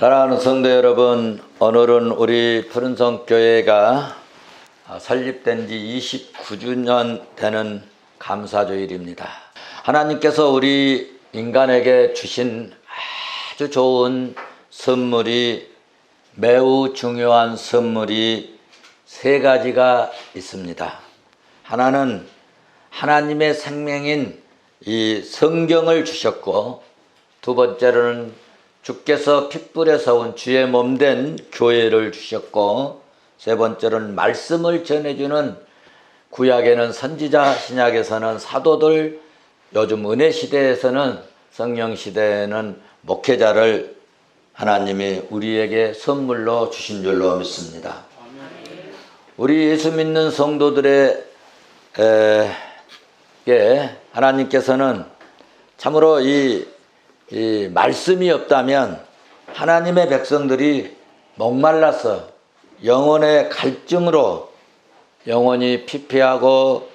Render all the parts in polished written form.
사랑하는 성도 여러분, 오늘은 우리 푸른성 교회가 설립된 지 29주년 되는 감사주일입니다. 하나님께서 우리 인간에게 주신 아주 좋은 선물이, 매우 중요한 선물이 세 가지가 있습니다. 하나는 하나님의 생명인 이 성경을 주셨고, 두 번째로는 주께서 핏불에 서온 주의 몸된 교회를 주셨고, 세 번째로는 말씀을 전해주는, 구약에는 선지자, 신약에서는 사도들, 요즘 은혜 시대에서는 성령 시대에는 목회자를 하나님이 우리에게 선물로 주신 줄로 믿습니다. 우리 예수 믿는 성도들에게 하나님께서는 참으로 이 말씀이 없다면 하나님의 백성들이 목말라서 영혼의 갈증으로 영혼이 피폐하고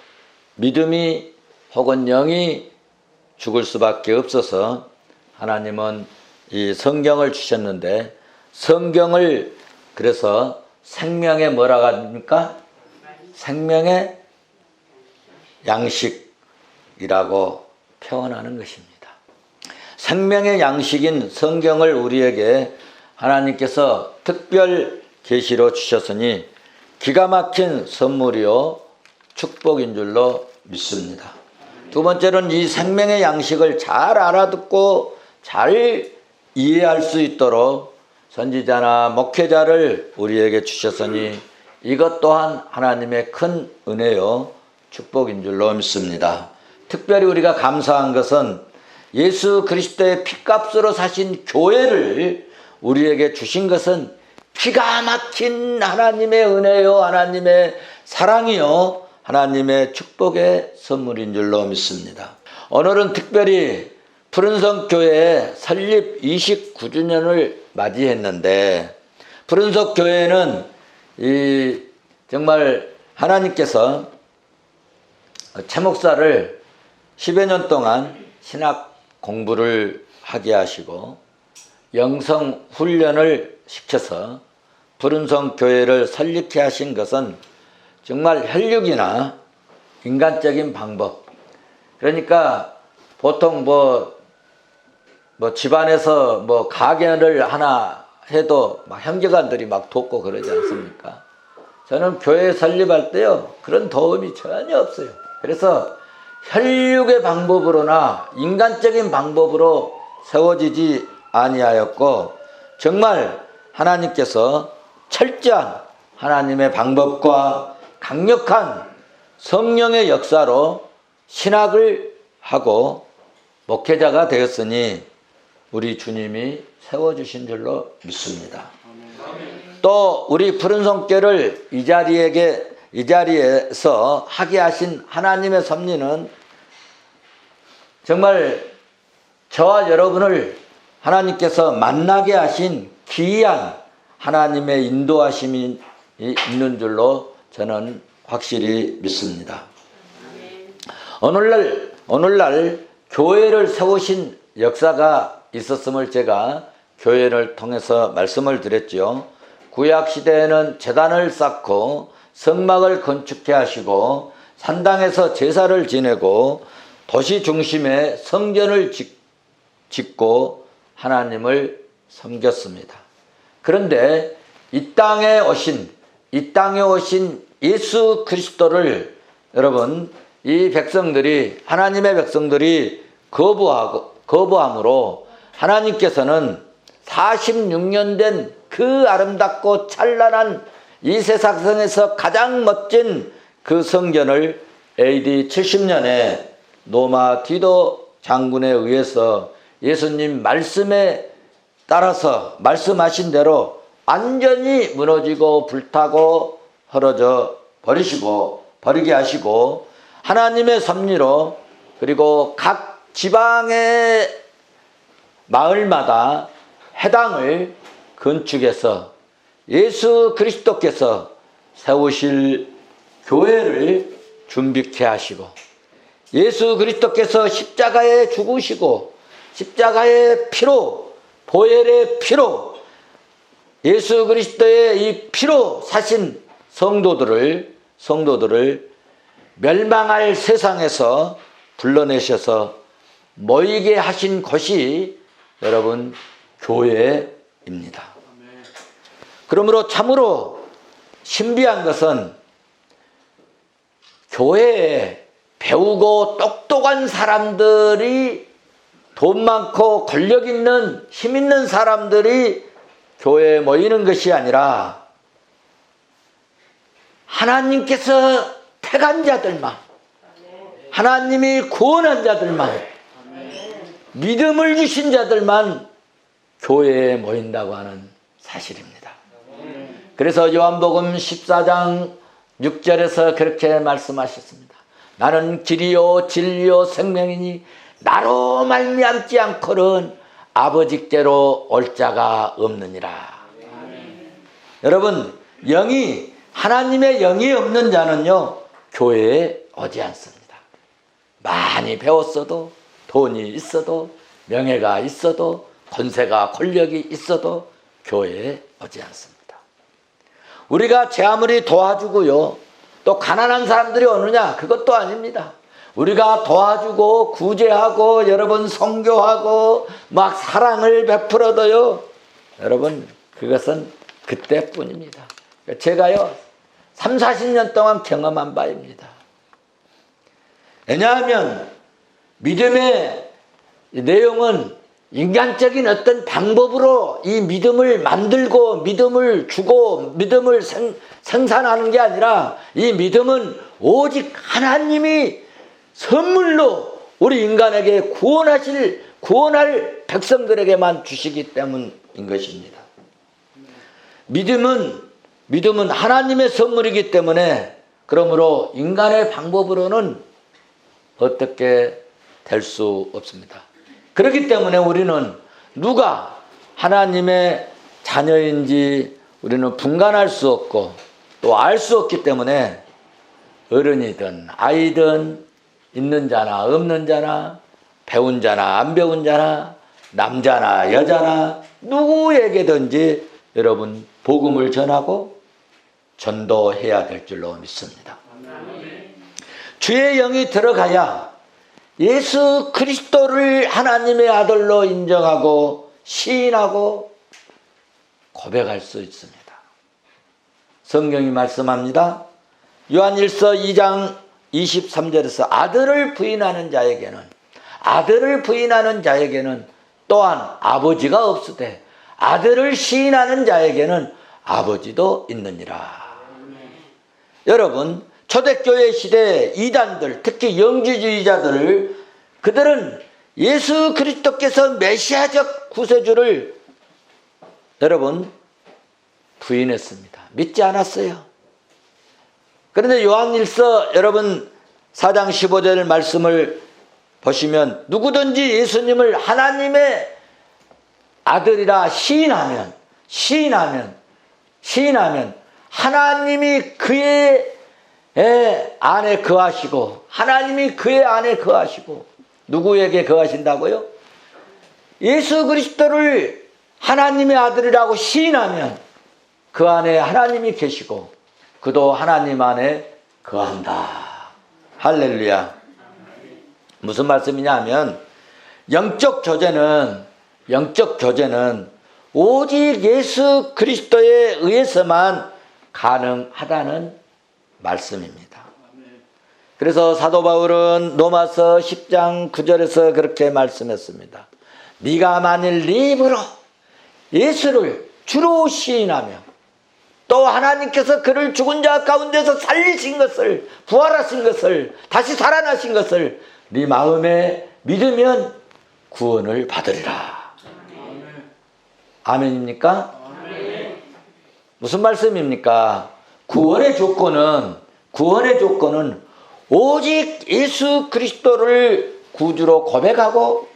믿음이 혹은 영이 죽을 수밖에 없어서 하나님은 이 성경을 주셨는데, 성경을 그래서 생명의 뭐라고 합니까? 생명의 양식이라고 표현하는 것입니다. 생명의 양식인 성경을 우리에게 하나님께서 특별 계시로 주셨으니 기가 막힌 선물이요 축복인 줄로 믿습니다. 두 번째로는 이 생명의 양식을 잘 알아듣고 잘 이해할 수 있도록 선지자나 목회자를 우리에게 주셨으니 이것 또한 하나님의 큰 은혜요 축복인 줄로 믿습니다. 특별히 우리가 감사한 것은 예수 그리스도의 피값으로 사신 교회를 우리에게 주신 것은 기가 막힌 하나님의 은혜요, 하나님의 사랑이요, 하나님의 축복의 선물인 줄로 믿습니다. 오늘은 특별히 푸른성 교회의 설립 29주년을 맞이했는데, 푸른성 교회는 정말 하나님께서 최 목사를 10여 년 동안 신학 공부를 하게 하시고 영성 훈련을 시켜서 푸른성 교회를 설립케 하신 것은 정말 혈육이나 인간적인 방법, 그러니까 보통 집안에서 가게를 하나 해도 막 형제간들이 막 돕고 그러지 않습니까? 저는 교회 설립할 때요 그런 도움이 전혀 없어요. 그래서 혈육의 방법으로나 인간적인 방법으로 세워지지 아니하였고, 정말 하나님께서 철저한 하나님의 방법과 강력한 성령의 역사로 신학을 하고 목회자가 되었으니 우리 주님이 세워주신 줄로 믿습니다. 또 우리 푸른성교를 이 자리에서 하게 하신 하나님의 섭리는 정말 저와 여러분을 하나님께서 만나게 하신 기이한 하나님의 인도하심이 있는 줄로 저는 확실히 믿습니다. 오늘날 교회를 세우신 역사가 있었음을 제가 교회를 통해서 말씀을 드렸죠. 구약시대에는 제단을 쌓고 성막을 건축해 하시고 산당에서 제사를 지내고 도시 중심에 성전을 짓고 하나님을 섬겼습니다. 그런데 이 땅에 오신 예수 그리스도를 여러분, 이 백성들이, 하나님의 백성들이 거부함으로 하나님께서는 46년 된 그 아름답고 찬란한 이 세상에서 가장 멋진 그 성전을 AD 70년에 노마 디도 장군에 의해서 예수님 말씀에 따라서 말씀하신 대로 완전히 무너지고 불타고 헐어져 버리게 하시고, 하나님의 섭리로, 그리고 각 지방의 마을마다 회당을 건축해서 예수 그리스도께서 세우실 교회를 준비케 하시고, 예수 그리스도께서 십자가에 죽으시고 십자가의 피로, 보혈의 피로 예수 그리스도의 이 피로 사신 성도들을 멸망할 세상에서 불러내셔서 모이게 하신 것이 여러분 교회입니다. 그러므로 참으로 신비한 것은 교회에 배우고 똑똑한 사람들이, 돈 많고 권력 있는 힘 있는 사람들이 교회에 모이는 것이 아니라 하나님께서 택한 자들만, 하나님이 구원한 자들만, 믿음을 주신 자들만 교회에 모인다고 하는 사실입니다. 그래서 요한복음 14장 6절에서 그렇게 말씀하셨습니다. 나는 길이요 진리요 생명이니 나로 말미암지 않고는 아버지께로 올 자가 없느니라. 여러분, 하나님의 영이 없는 자는요 교회에 오지 않습니다. 많이 배웠어도, 돈이 있어도, 명예가 있어도, 권력이 있어도 교회에 오지 않습니다. 우리가 제 아무리 도와주고요, 또 가난한 사람들이 오느냐, 그것도 아닙니다. 우리가 도와주고 구제하고 여러분 선교하고 막 사랑을 베풀어도요, 여러분 그것은 그때뿐입니다. 제가요 30, 40년 동안 경험한 바입니다. 왜냐하면 믿음의 내용은 인간적인 어떤 방법으로 이 믿음을 만들고 믿음을 주고 믿음을 생산하는 게 아니라, 이 믿음은 오직 하나님이 선물로 우리 인간에게 구원할 백성들에게만 주시기 때문인 것입니다. 믿음은 하나님의 선물이기 때문에, 그러므로 인간의 방법으로는 어떻게 될 수 없습니다. 그렇기 때문에 우리는 누가 하나님의 자녀인지 우리는 분간할 수 없고 또 알 수 없기 때문에, 어른이든 아이든 있는 자나 없는 자나 배운 자나 안 배운 자나 남자나 여자나 누구에게든지 여러분 복음을 전하고 전도해야 될 줄로 믿습니다. 주의 영이 들어가야 예수 그리스도를 하나님의 아들로 인정하고 시인하고 고백할 수 있습니다. 성경이 말씀합니다. 요한일서 2장 23절에서 아들을 부인하는 자에게는 또한 아버지가 없으되 아들을 시인하는 자에게는 아버지도 있느니라. 여러분, 초대교회 시대 이단들, 특히 영주주의자들, 그들은 예수 그리스도께서 메시아적 구세주를 여러분 부인했습니다. 믿지 않았어요. 그런데 요한일서 여러분 4장 15절 말씀을 보시면, 누구든지 예수님을 하나님의 아들이라 시인하면 하나님이 그의 안에 거하시고, 하나님이 그의 안에 거하시고, 누구에게 거하신다고요? 예수 그리스도를 하나님의 아들이라고 시인하면 그 안에 하나님이 계시고 그도 하나님 안에 거한다. 할렐루야. 무슨 말씀이냐 하면, 영적 교제는 오직 예수 그리스도에 의해서만 가능하다는 말씀입니다. 그래서 사도 바울은 로마서 10장 9절에서 그렇게 말씀했습니다. 네가 만일 네 입으로 예수를 주로 시인하며 또 하나님께서 그를 죽은 자 가운데서 살리신 것을, 부활하신 것을, 다시 살아나신 것을 네 마음에 믿으면 구원을 받으리라. 아멘입니까? 아멘. 무슨 말씀입니까? 구원의 조건은 오직 예수 그리스도를 구주로 고백하고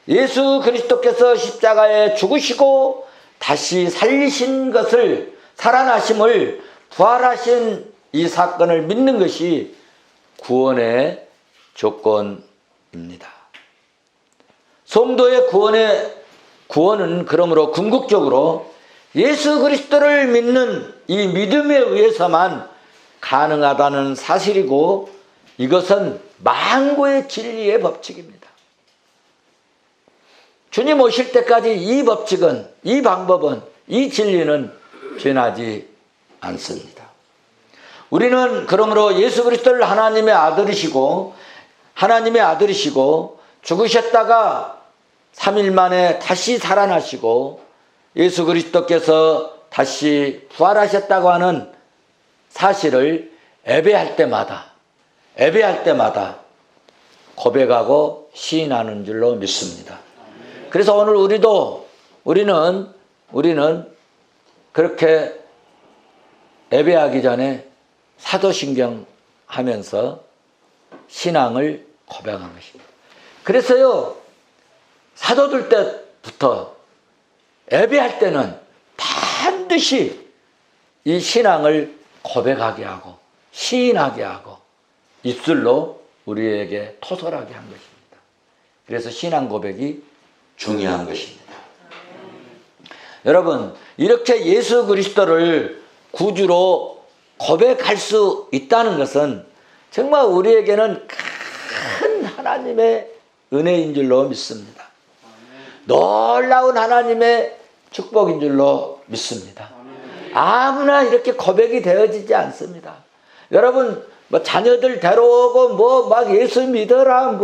예수 그리스도께서 십자가에 죽으시고 다시 살리신 것을, 살아나심을, 부활하신 이 사건을 믿는 것이 구원의 조건입니다. 성도의 구원은 그러므로 궁극적으로 예수 그리스도를 믿는 이 믿음에 의해서만 가능하다는 사실이고, 이것은 만고의 진리의 법칙입니다. 주님 오실 때까지 이 법칙은, 이 방법은, 이 진리는 변하지 않습니다. 우리는 그러므로 예수 그리스도를 하나님의 아들이시고 죽으셨다가 3일 만에 다시 살아나시고 예수 그리스도께서 다시 부활하셨다고 하는 사실을 예배할 때마다 고백하고 시인하는 줄로 믿습니다. 그래서 오늘 우리는 그렇게 예배하기 전에 사도신경 하면서 신앙을 고백한 것입니다. 그래서요, 사도들 때부터 예배할 때는 반드시 이 신앙을 고백하게 하고 시인하게 하고 입술로 우리에게 토설하게 한 것입니다. 그래서 신앙 고백이 중요한 것입니다. 여러분, 이렇게 예수 그리스도를 구주로 고백할 수 있다는 것은 정말 우리에게는 큰 하나님의 은혜인 줄로 믿습니다. 놀라운 하나님의 축복인 줄로 믿습니다. 아무나 이렇게 고백이 되어지지 않습니다. 여러분, 자녀들 데려오고 막 예수 믿어라,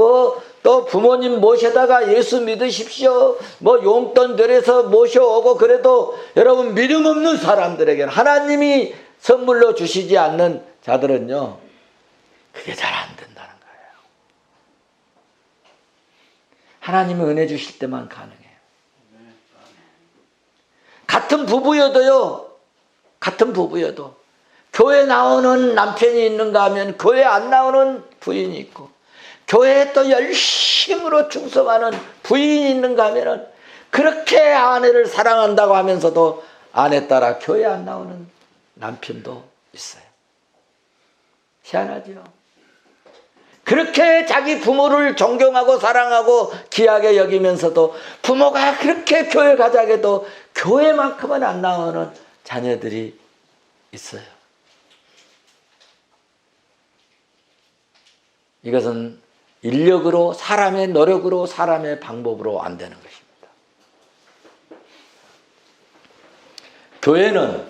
또 부모님 모셔다가 예수 믿으십시오, 용돈 들여서 모셔오고, 그래도 여러분, 믿음 없는 사람들에게는, 하나님이 선물로 주시지 않는 자들은요, 그게 잘 안 된다는 거예요. 하나님이 은혜 주실 때만 가능해요. 같은 부부여도 교회 나오는 남편이 있는가 하면 교회 안 나오는 부인이 있고, 교회에 또 열심으로 충성하는 부인이 있는가 하면 그렇게 아내를 사랑한다고 하면서도 아내 따라 교회 안 나오는 남편도 있어요. 희한하죠. 그렇게 자기 부모를 존경하고 사랑하고 귀하게 여기면서도 부모가 그렇게 교회 가자고 해도 교회만큼은 안 나오는 자녀들이 있어요. 이것은 인력으로, 사람의 노력으로, 사람의 방법으로 안 되는 것입니다. 교회는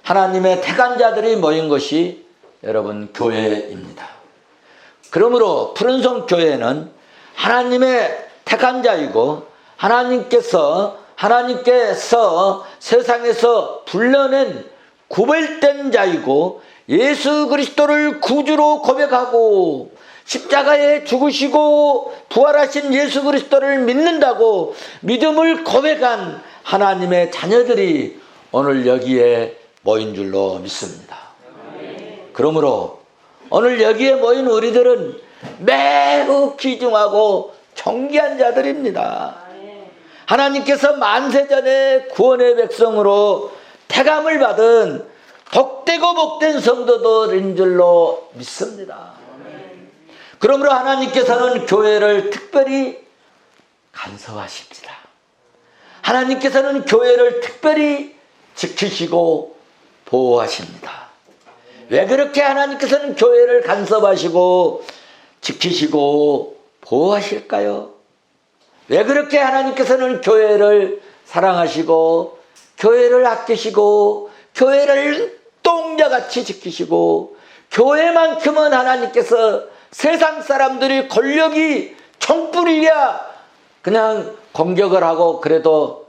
하나님의 택한 자들이 모인 것이 여러분 교회입니다. 그러므로 푸른송 교회는 하나님의 택한 자이고 하나님께서 세상에서 불러낸 구별된 자이고, 예수 그리스도를 구주로 고백하고 십자가에 죽으시고 부활하신 예수 그리스도를 믿는다고 믿음을 고백한 하나님의 자녀들이 오늘 여기에 모인 줄로 믿습니다. 그러므로 오늘 여기에 모인 우리들은 매우 귀중하고 존귀한 자들입니다. 하나님께서 만세전에 구원의 백성으로 택함을 받은 복되고 복된 성도들인 줄로 믿습니다. 그러므로 하나님께서는 교회를 특별히 간섭하십니다. 하나님께서는 교회를 특별히 지키시고 보호하십니다. 왜 그렇게 하나님께서는 교회를 간섭하시고 지키시고 보호하실까요? 왜 그렇게 하나님께서는 교회를 사랑하시고 교회를 아끼시고 교회를 똥자같이 지키시고, 교회만큼은 하나님께서 세상 사람들이 권력이 총뿌리야 그냥 공격을 하고 그래도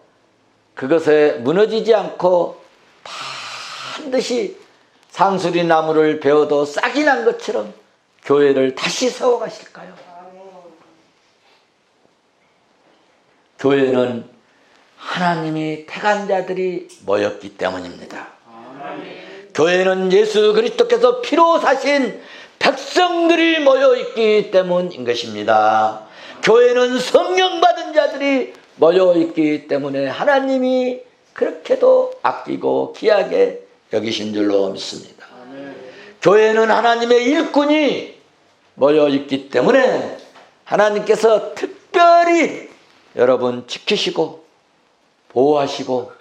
그것에 무너지지 않고 반드시 상수리 나무를 베어도 싹이 난 것처럼 교회를 다시 세워가실까요? 교회는 하나님이 택한 자들이 모였기 때문입니다. 교회는 예수 그리스도께서 피로 사신 백성들이 모여있기 때문인 것입니다. 교회는 성령 받은 자들이 모여있기 때문에 하나님이 그렇게도 아끼고 귀하게 여기신 줄로 믿습니다. 교회는 하나님의 일꾼이 모여있기 때문에 하나님께서 특별히 여러분 지키시고 보호하시고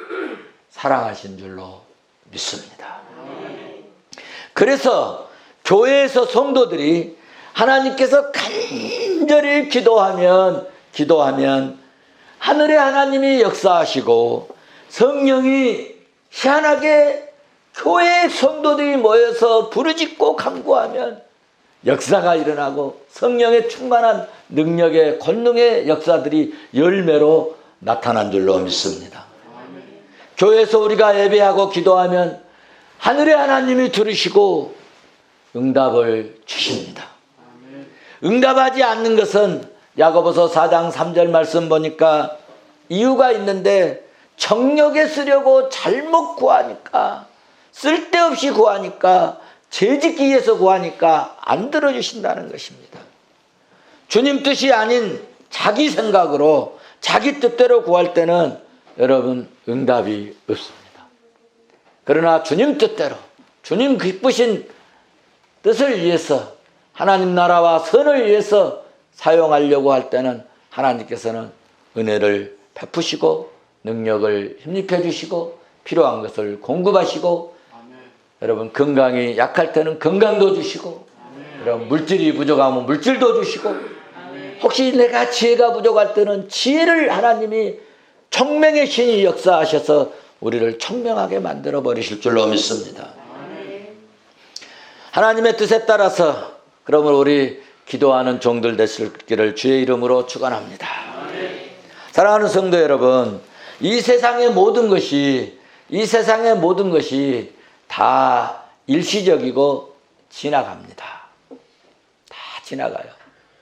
사랑하신 줄로 믿습니다. 그래서 교회에서 성도들이 하나님께서 간절히 기도하면 하늘의 하나님이 역사하시고 성령이 희한하게 교회 성도들이 모여서 부르짖고 간구하면 역사가 일어나고 성령의 충만한 능력의 권능의 역사들이 열매로 나타난 줄로 믿습니다. 교회에서 우리가 예배하고 기도하면 하늘의 하나님이 들으시고 응답을 주십니다. 응답하지 않는 것은 야고보서 4장 3절 말씀 보니까 이유가 있는데 정력에 쓰려고 잘못 구하니까 쓸데없이 구하니까 죄짓기 위해서 구하니까 안 들어주신다는 것입니다. 주님 뜻이 아닌 자기 생각으로 자기 뜻대로 구할 때는 여러분 응답이 없습니다. 그러나 주님 뜻대로 주님 기쁘신 뜻을 위해서 하나님 나라와 선을 위해서 사용하려고 할 때는 하나님께서는 은혜를 베푸시고 능력을 힘입해 주시고 필요한 것을 공급하시고 여러분 건강이 약할 때는 건강도 주시고 여러분 물질이 부족하면 물질도 주시고 혹시 내가 지혜가 부족할 때는 지혜를 하나님이 청명의 신이 역사하셔서 우리를 청명하게 만들어 버리실 줄로 믿습니다. 하나님의 뜻에 따라서 그러면 우리 기도하는 종들 되시기를 주의 이름으로 축원합니다. 사랑하는 성도 여러분, 이 세상의 모든 것이 다 일시적이고 지나갑니다. 다 지나가요.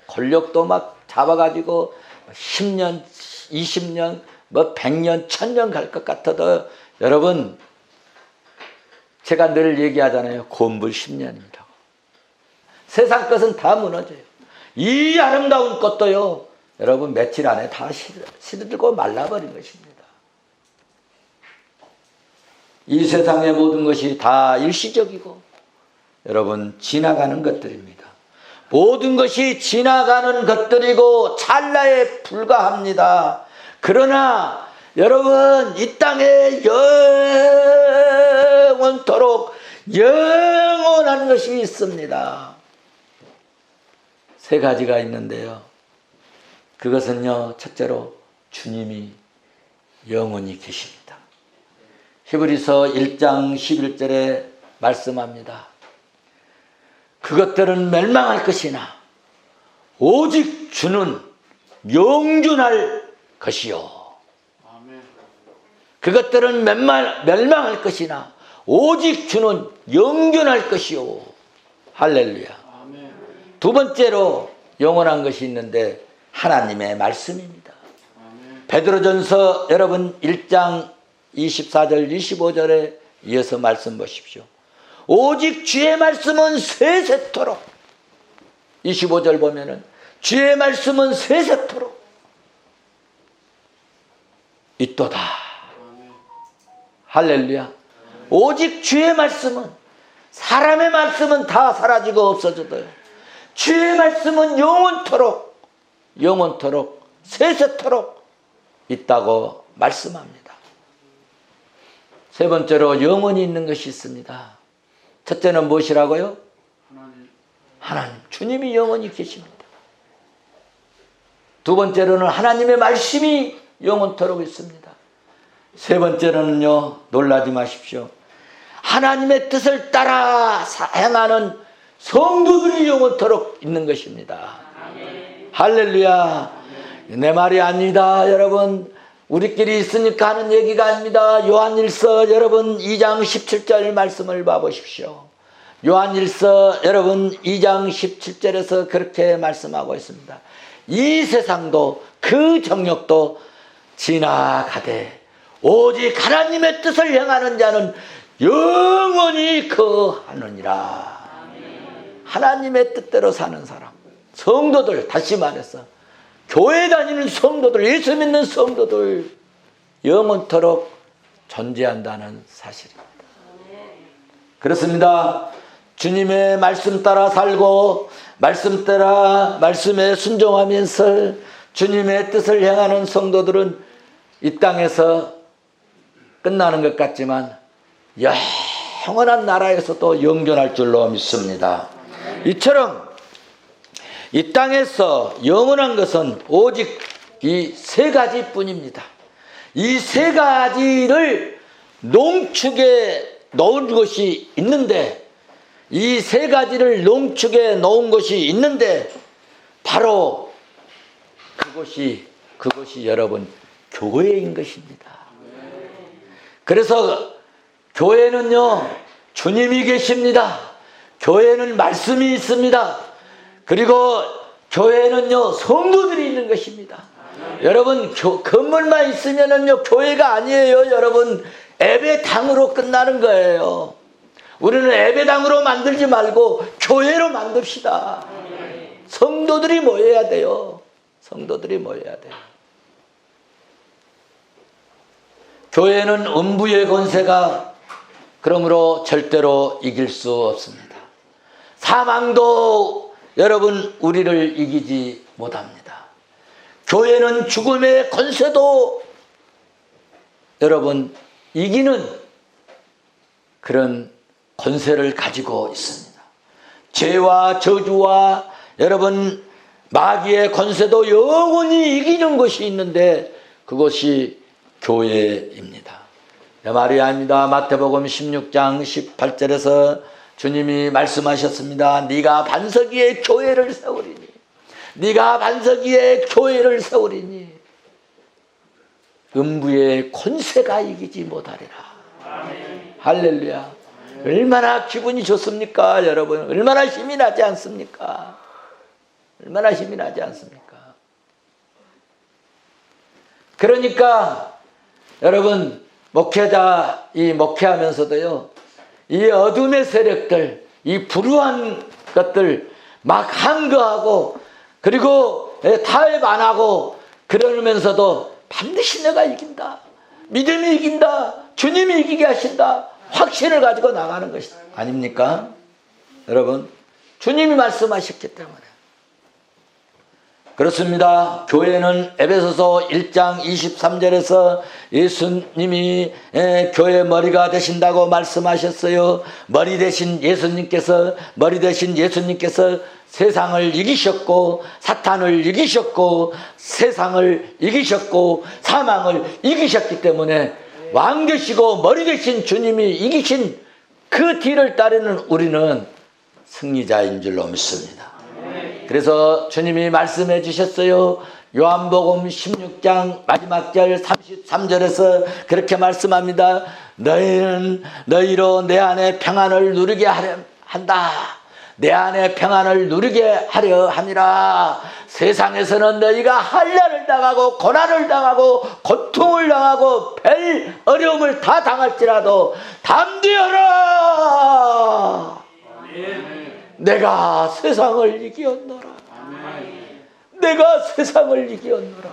권력도 막 잡아가지고 10년, 20년, 100년, 1000년 갈 것 같아도 여러분 제가 늘 얘기하잖아요. 곤불 10년입니다. 세상 것은 다 무너져요. 이 아름다운 꽃도요. 여러분 며칠 안에 다 시들고 말라버린 것입니다. 이 세상의 모든 것이 다 일시적이고 여러분 지나가는 것들입니다. 모든 것이 지나가는 것들이고 찰나에 불과합니다. 그러나 여러분 이 땅에 영원토록 영원한 것이 있습니다. 세 가지가 있는데요. 그것은요, 첫째로 주님이 영원히 계십니다. 히브리서 1장 11절에 말씀합니다. 그것들은 멸망할 것이나 오직 주는 영존할 것이요. 그것들은 멸망할 것이나 오직 주는 영존할 것이요. 할렐루야. 두 번째로 영원한 것이 있는데 하나님의 말씀입니다. 베드로전서 여러분 1장 24절 25절에 이어서 말씀 보십시오. 오직 주의 말씀은 세세토록 25절 보면은 주의 말씀은 세세토록 있도다. 할렐루야. 오직 주의 말씀은 사람의 말씀은 다 사라지고 없어져도 주의 말씀은 영원토록 세세토록 있다고 말씀합니다. 세 번째로 영원히 있는 것이 있습니다. 첫째는 무엇이라고요? 하나님. 주님이 영원히 계십니다. 두 번째로는 하나님의 말씀이 영원토록 있습니다. 세 번째로는요, 놀라지 마십시오. 하나님의 뜻을 따라 행하는 성도들이 영원토록 있는 것입니다. 할렐루야. 내 말이 아닙니다. 여러분 우리끼리 있으니까 하는 얘기가 아닙니다. 요한일서 여러분 2장 17절 말씀을 봐보십시오. 요한일서 여러분 2장 17절에서 그렇게 말씀하고 있습니다. 이 세상도 그 정욕도 지나가되 오직 하나님의 뜻을 행하는 자는 영원히 거하느니라. 하나님의 뜻대로 사는 사람, 성도들, 다시 말해서 교회 다니는 성도들, 예수 믿는 성도들 영원토록 존재한다는 사실입니다. 그렇습니다. 주님의 말씀 따라 살고 말씀 따라 말씀에 순종하면서 주님의 뜻을 행하는 성도들은 이 땅에서 끝나는 것 같지만 영원한 나라에서도 영존할 줄로 믿습니다. 이처럼 이 땅에서 영원한 것은 오직 이 세 가지뿐입니다. 이 세 가지를 농축에 놓은 것이 있는데, 이 세 가지를 농축에 놓은 것이 있는데 바로 그것이 여러분 교회인 것입니다. 그래서 교회는요, 주님이 계십니다. 교회는 말씀이 있습니다. 그리고 교회는요, 성도들이 있는 것입니다. 여러분, 건물만 있으면은요, 교회가 아니에요. 여러분, 예배당으로 끝나는 거예요. 우리는 예배당으로 만들지 말고 교회로 만듭시다. 성도들이 모여야 돼요. 성도들이 모여야 돼요. 교회는 음부의 권세가 그러므로 절대로 이길 수 없습니다. 사망도 여러분 우리를 이기지 못합니다. 교회는 죽음의 권세도 여러분 이기는 그런 권세를 가지고 있습니다. 죄와 저주와 여러분 마귀의 권세도 영원히 이기는 것이 있는데 그것이 교회입니다. 내 말이 아닙니다. 마태복음 16장 18절에서 주님이 말씀하셨습니다. 네가 반석 위에 교회를 세우리니, 네가 반석 위에 교회를 세우리니 음부의 권세가 이기지 못하리라. 아멘. 할렐루야. 얼마나 기분이 좋습니까, 여러분? 얼마나 힘이 나지 않습니까? 얼마나 힘이 나지 않습니까? 그러니까 여러분, 목회자 이 목회하면서도요, 이 어둠의 세력들, 이 불우한 것들 막 항거하고 그리고 타협 안 하고 그러면서도 반드시 내가 이긴다, 믿음이 이긴다, 주님이 이기게 하신다, 확신을 가지고 나가는 것이 아닙니까? 여러분, 주님이 말씀하셨기 때문에 그렇습니다. 교회는 에베소서 1장 23절에서 예수님이 교회 머리가 되신다고 말씀하셨어요. 머리 되신 예수님께서 세상을 이기셨고 사탄을 이기셨고 세상을 이기셨고 사망을 이기셨기 때문에 왕 되시고 머리 되신 주님이 이기신 그 뒤를 따르는 우리는 승리자인 줄로 믿습니다. 그래서 주님이 말씀해 주셨어요. 요한복음 16장 마지막 절 33절에서 그렇게 말씀합니다. 너희는 너희로 내 안에 평안을 누리게 하려 한다. 내 안에 평안을 누리게 하려 함이라. 세상에서는 너희가 한란을 당하고 고난을 당하고 고통을 당하고 별 어려움을 다 당할지라도 담대하라. 내가 세상을 이기었노라. 내가 세상을 이기었노라.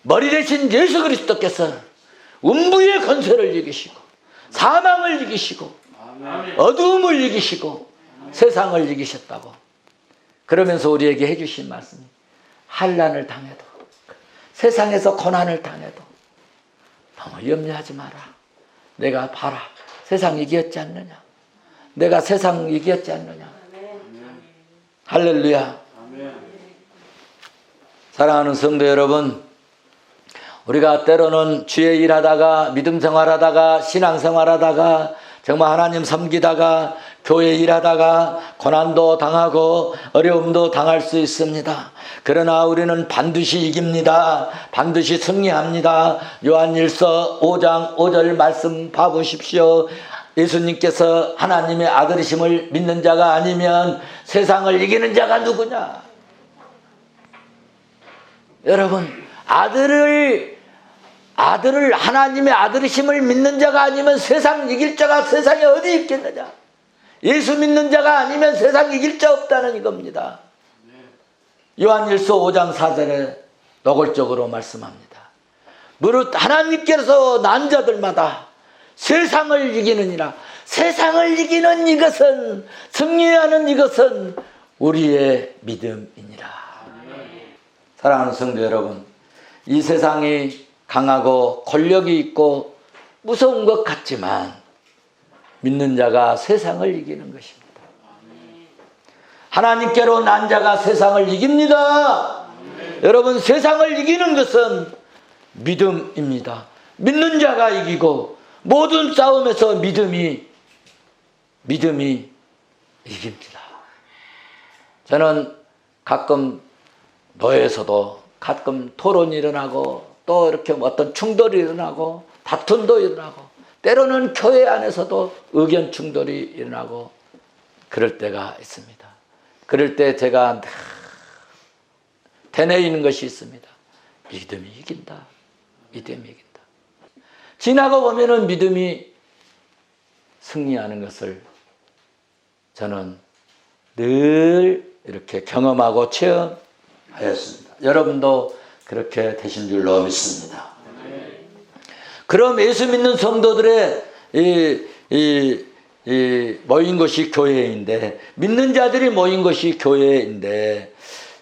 머리 대신 예수 그리스도께서 음부의 권세를 이기시고 사망을 이기시고 어두움을 이기시고 세상을 이기셨다고. 그러면서 우리에게 해주신 말씀이 환난을 당해도 세상에서 고난을 당해도 너무 염려하지 마라. 내가 봐라. 세상 이겼지 않느냐. 내가 세상 이겼지 않느냐. 할렐루야. 사랑하는 성도 여러분, 우리가 때로는 주의 일하다가 믿음 생활하다가 신앙 생활하다가 정말 하나님 섬기다가 교회 일하다가 고난도 당하고 어려움도 당할 수 있습니다. 그러나 우리는 반드시 이깁니다. 반드시 승리합니다. 요한일서 5장 5절 말씀 봐보십시오. 예수님께서 하나님의 아들이심을 믿는 자가 아니면 세상을 이기는 자가 누구냐? 여러분, 아들을 하나님의 아들이심을 믿는 자가 아니면 세상 이길 자가 세상에 어디 있겠느냐? 예수 믿는 자가 아니면 세상 이길 자 없다는 이겁니다. 요한일서 5장 4절에 노골적으로 말씀합니다. 무릇 하나님께서 난 자들마다 세상을 이기느니라. 세상을 이기는 이것은, 승리하는 이것은 우리의 믿음이니라. 사랑하는 성도 여러분, 이 세상이 강하고 권력이 있고 무서운 것 같지만 믿는 자가 세상을 이기는 것입니다. 하나님께로 난 자가 세상을 이깁니다. 여러분, 세상을 이기는 것은 믿음입니다. 믿는 자가 이기고 모든 싸움에서 믿음이 이깁니다. 저는 가끔 노예에서도 가끔 토론이 일어나고 또 이렇게 어떤 충돌이 일어나고 다툼도 일어나고 때로는 교회 안에서도 의견 충돌이 일어나고 그럴 때가 있습니다. 그럴 때 제가 되뇌이는 것이 있습니다. 믿음이 이긴다. 믿음이 이긴다. 지나고 보면은 믿음이 승리하는 것을 저는 늘 이렇게 경험하고 체험하였습니다. 여러분도 그렇게 되신 줄로 믿습니다. 그럼 예수 믿는 성도들의 모인 것이 교회인데, 믿는 자들이 모인 것이 교회인데,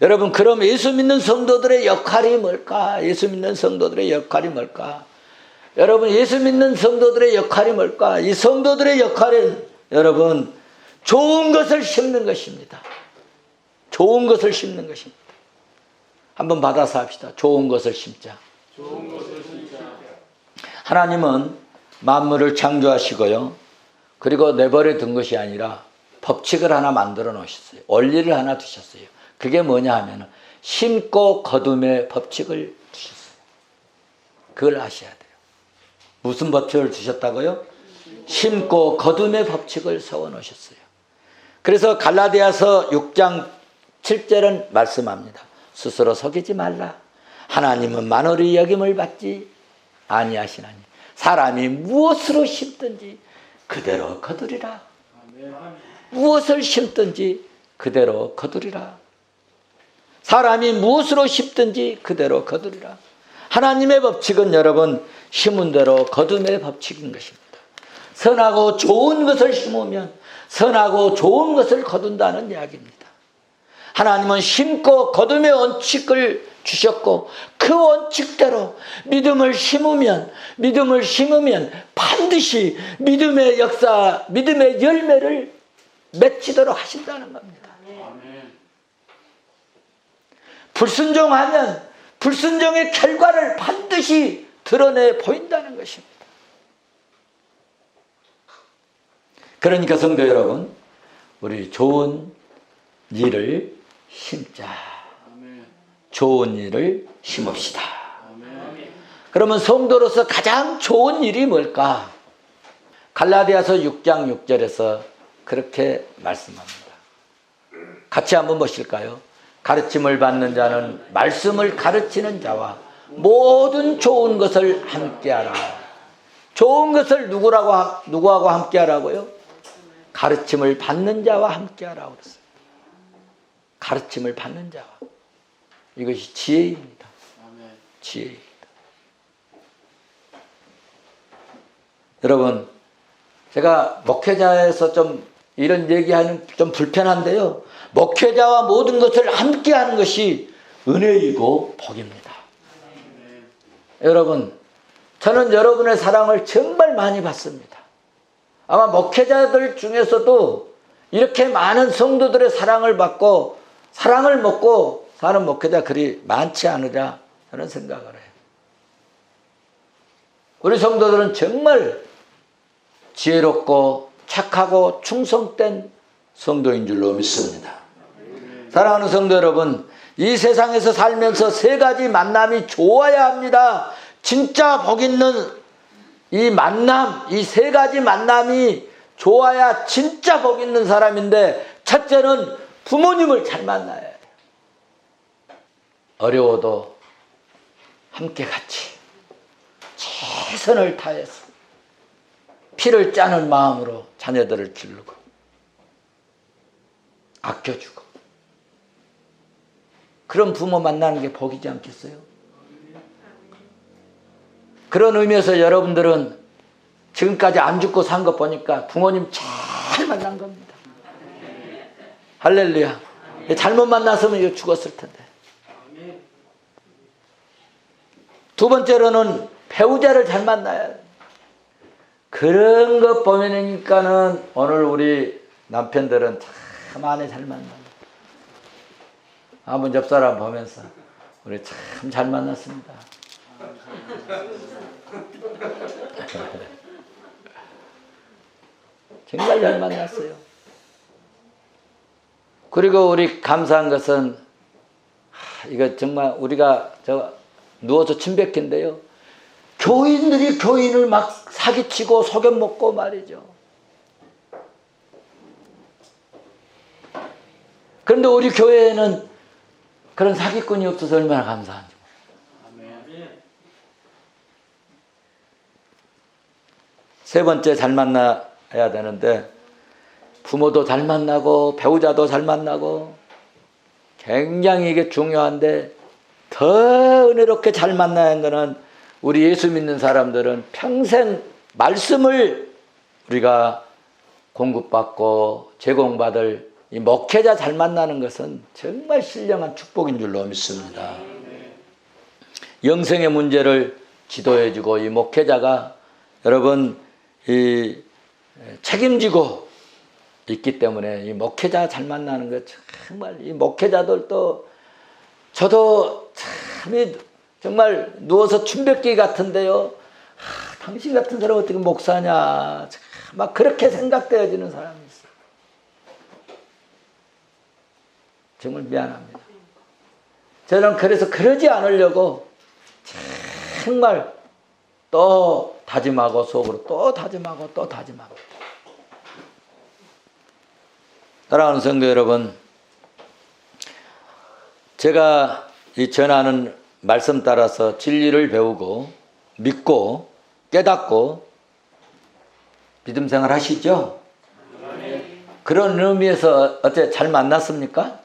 여러분, 그럼 예수 믿는 성도들의 역할이 뭘까? 예수 믿는 성도들의 역할이 뭘까? 여러분, 예수 믿는 성도들의 역할이 뭘까? 이 성도들의 역할은 여러분, 좋은 것을 심는 것입니다. 좋은 것을 심는 것입니다. 한번 받아서 합시다. 좋은 것을 심자. 좋은 것을 심자. 하나님은 만물을 창조하시고요, 그리고 내버려 둔 것이 아니라 법칙을 하나 만들어 놓으셨어요. 원리를 하나 두셨어요. 그게 뭐냐 하면 심고 거둠의 법칙을 두셨어요. 그걸 아셔야 돼요. 무슨 법칙을 두셨다고요? 심고 거둠의 법칙을 세워 놓으셨어요. 그래서 갈라디아서 6장 7절은 말씀합니다. 스스로 속이지 말라. 하나님은 만월의 여김을 받지 아니하시나니 사람이 무엇으로 심든지 그대로 거두리라. 무엇을 심든지 그대로 거두리라. 사람이 무엇으로 심든지 그대로 거두리라. 하나님의 법칙은 여러분, 심은 대로 거둠의 법칙인 것입니다. 선하고 좋은 것을 심으면 선하고 좋은 것을 거둔다는 이야기입니다. 하나님은 심고 거둠의 원칙을 주셨고 그 원칙대로 믿음을 심으면 반드시 믿음의 역사, 믿음의 열매를 맺히도록 하신다는 겁니다. 불순종하면 불순종의 결과를 반드시 드러내 보인다는 것입니다. 그러니까 성도 여러분, 우리 좋은 일을 심자. 좋은 일을 심읍시다. 그러면 성도로서 가장 좋은 일이 뭘까? 갈라디아서 6장 6절에서 그렇게 말씀합니다. 같이 한번 보실까요? 가르침을 받는 자는 말씀을 가르치는 자와 모든 좋은 것을 함께하라. 좋은 것을 누구하고 함께하라고요? 가르침을 받는 자와 함께하라고 그랬어요. 가르침을 받는 자와. 이것이 지혜입니다. 지혜입니다. 여러분, 제가 목회자에서 좀 이런 얘기하는 좀 불편한데요, 목회자와 모든 것을 함께하는 것이 은혜이고 복입니다. 여러분, 저는 여러분의 사랑을 정말 많이 받습니다. 아마 목회자들 중에서도 이렇게 많은 성도들의 사랑을 받고 사랑을 먹고 사는 목회자 그리 많지 않으랴 저는 생각을 해요. 우리 성도들은 정말 지혜롭고 착하고 충성된 성도인 줄로 믿습니다. 사랑하는 성도 여러분, 이 세상에서 살면서 세 가지 만남이 좋아야 합니다. 진짜 복 있는 이 만남, 이 세 가지 만남이 좋아야 진짜 복 있는 사람인데, 첫째는 부모님을 잘 만나야 해요. 어려워도 함께 같이 최선을 다해서 피를 짜는 마음으로 자녀들을 기르고 아껴주고, 그런 부모 만나는 게 복이지 않겠어요? 그런 의미에서 여러분들은 지금까지 안 죽고 산 것 보니까 부모님 잘 만난 겁니다. 할렐루야. 잘못 만났으면 이거 죽었을 텐데. 두 번째로는 배우자를 잘 만나야 돼. 그런 것 보면은 오늘 우리 남편들은 참 아내 잘 만나. 한번 옆사람 보면서 우리 참 잘 만났습니다. 정말 잘 만났어요. 그리고 우리 감사한 것은 이거 정말 우리가 누워서 침뱉긴데요. 교인들이 교인을 막 사기치고 속여먹고 말이죠. 그런데 우리 교회에는 그런 사기꾼이 없어서 얼마나 감사한지. 세 번째, 잘 만나야 되는데 부모도 잘 만나고 배우자도 잘 만나고 굉장히 이게 중요한데 더 은혜롭게 잘 만나야 하는 것은 우리 예수 믿는 사람들은 평생 말씀을 우리가 공급받고 제공받을 이 목회자 잘 만나는 것은 정말 신령한 축복인 줄로 믿습니다. 영생의 문제를 지도해주고 이 목회자가 여러분 이 책임지고 있기 때문에 이 목회자 잘 만나는 것 정말 이 목회자들도 저도 참 정말 누워서 춤뱉기 같은데요. 당신 같은 사람 어떻게 목사냐 막 그렇게 생각되어지는 사람이 있어요. 정말 미안합니다. 저는 그래서 그러지 않으려고 정말 또 다짐하고 속으로 또 다짐하고 또 다짐하고. 사랑하는 성도 여러분, 제가 이 전하는 말씀 따라서 진리를 배우고 믿고 깨닫고 믿음 생활 하시죠? 그런 의미에서 어떻게 잘 만났습니까?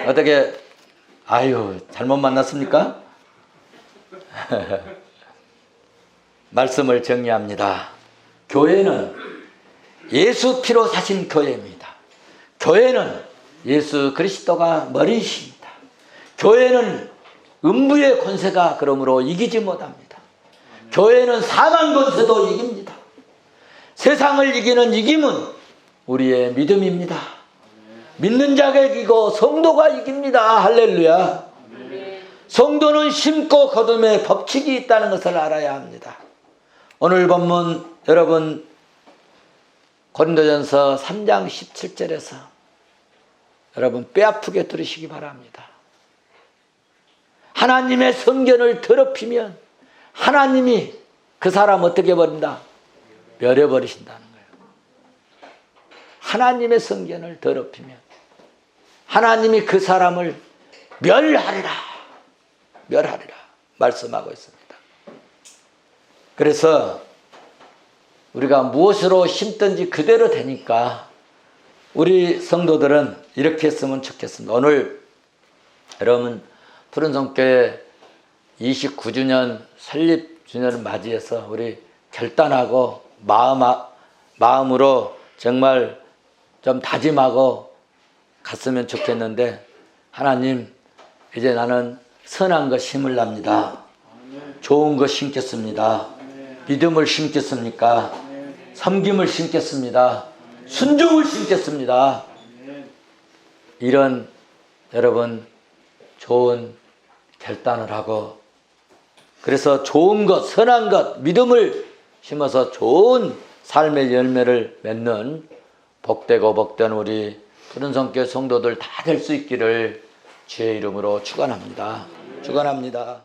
어떻게 잘못 만났습니까? 말씀을 정리합니다. 교회는 예수 피로 사신 교회입니다. 교회는 예수 그리스도가 머리이십니다. 교회는 음부의 권세가 그러므로 이기지 못합니다. 교회는 사망 권세도 이깁니다. 세상을 이기는 이김은 우리의 믿음입니다. 믿는 자가 이기고 성도가 이깁니다. 할렐루야. 성도는 심고 거둠의 법칙이 있다는 것을 알아야 합니다. 오늘 본문 여러분 고린도전서 3장 17절에서 여러분 뼈아프게 들으시기 바랍니다. 하나님의 성견을 더럽히면 하나님이 그 사람 어떻게 버린다? 멸해버리신다는 거예요. 하나님의 성견을 더럽히면 하나님이 그 사람을 멸하리라 말씀하고 있습니다. 그래서 우리가 무엇으로 심든지 그대로 되니까 우리 성도들은 이렇게 했으면 좋겠습니다. 오늘 여러분 푸른성교회 29주년 설립주년을 맞이해서 우리 결단하고 마음으로 정말 좀 다짐하고 갔으면 좋겠는데, 하나님 이제 나는 선한 것 심으랍니다. 좋은 것 심겠습니다. 믿음을 심겠습니까? 섬김을 심겠습니다. 순종을 심겠습니다. 이런 여러분 좋은 결단을 하고, 그래서 좋은 것, 선한 것, 믿음을 심어서 좋은 삶의 열매를 맺는 복되고 복된 우리 푸른성교회 성도들 다 될 수 있기를 주의 이름으로 축원합니다. 축원합니다.